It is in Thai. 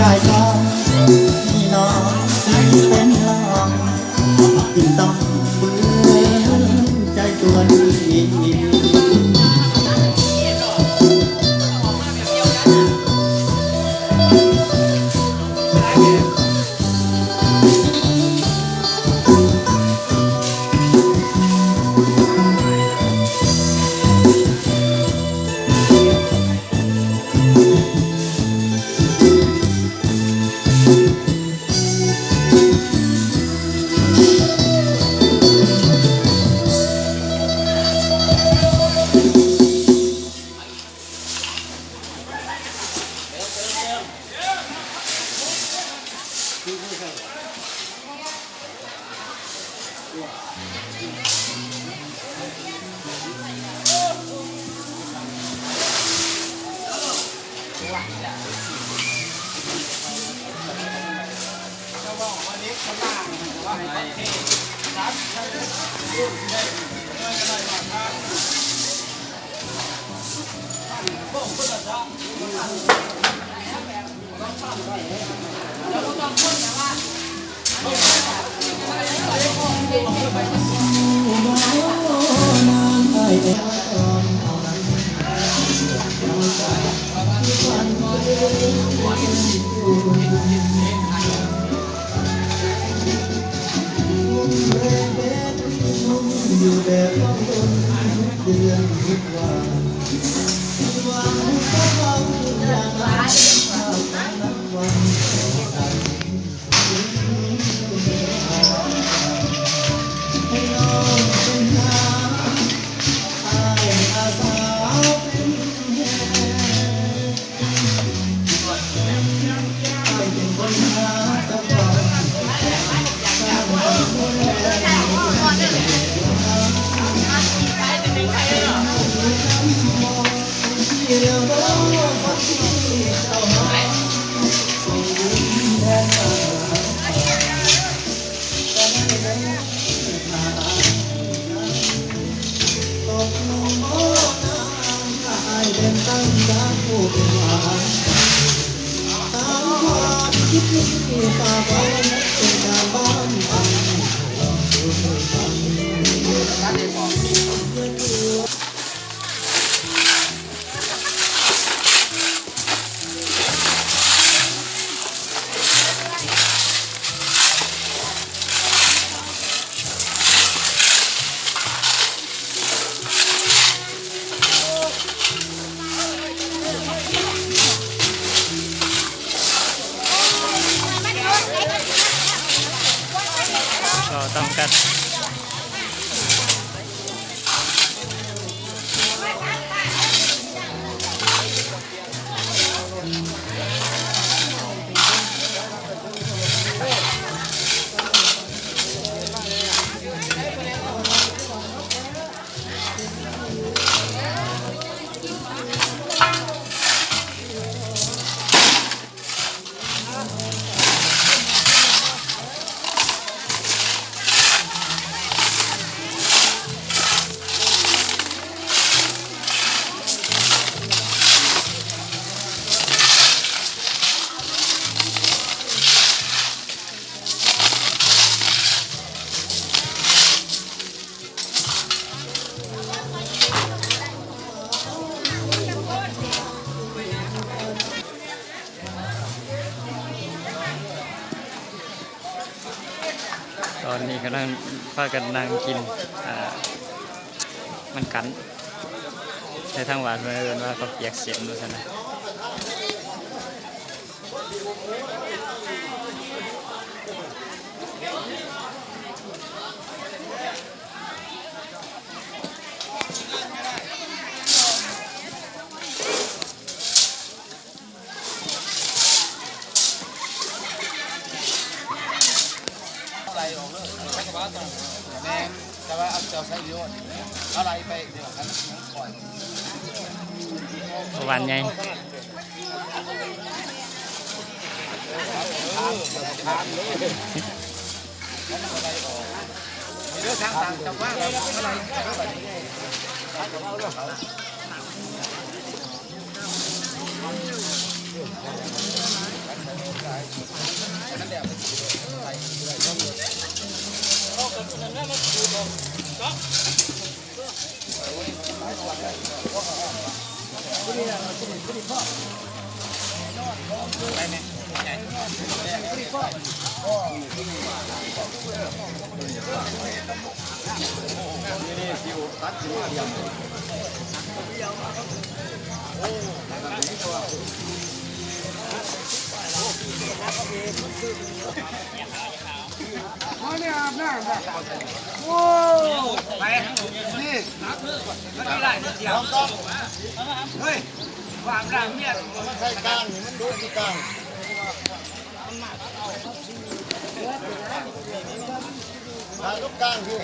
ได้ทองนี่น้องที่เป็นลองจึงต้องเบื่อใจตัวนี้อยู่แบบต้องทนเดือนทุกวันหวังก็หวังอย่างนั้นข้าวของนับวันให้น้องเป็นหาอายอาสาเป็นแห่เป็นคนหาสักวันสร้างความดูแลเรื่องราวความที่เจ้ามาส่งยิ้มแทนตาแต่ไม่ได้ทางตกลงโอ้นางอายเป็นตั้งรักผู้เป็นหวานตามความคิดที่ฝากไว้เป็นการบ้านอันก็ต้องกันตอนนี้กำลังพากันนั่งกินมันกันในทางหวานเพื่อนว่าเขาเปียกเสียมด้วยนะแต่ว่าเอาเจ้าใช้เยอะอะไรไปเดี๋ยวกันปล่อยวันไงเรื่องทางต่างจังหวัดอะไร ใช่กลางนี่มันดูที่กลางทางลูกกลางที่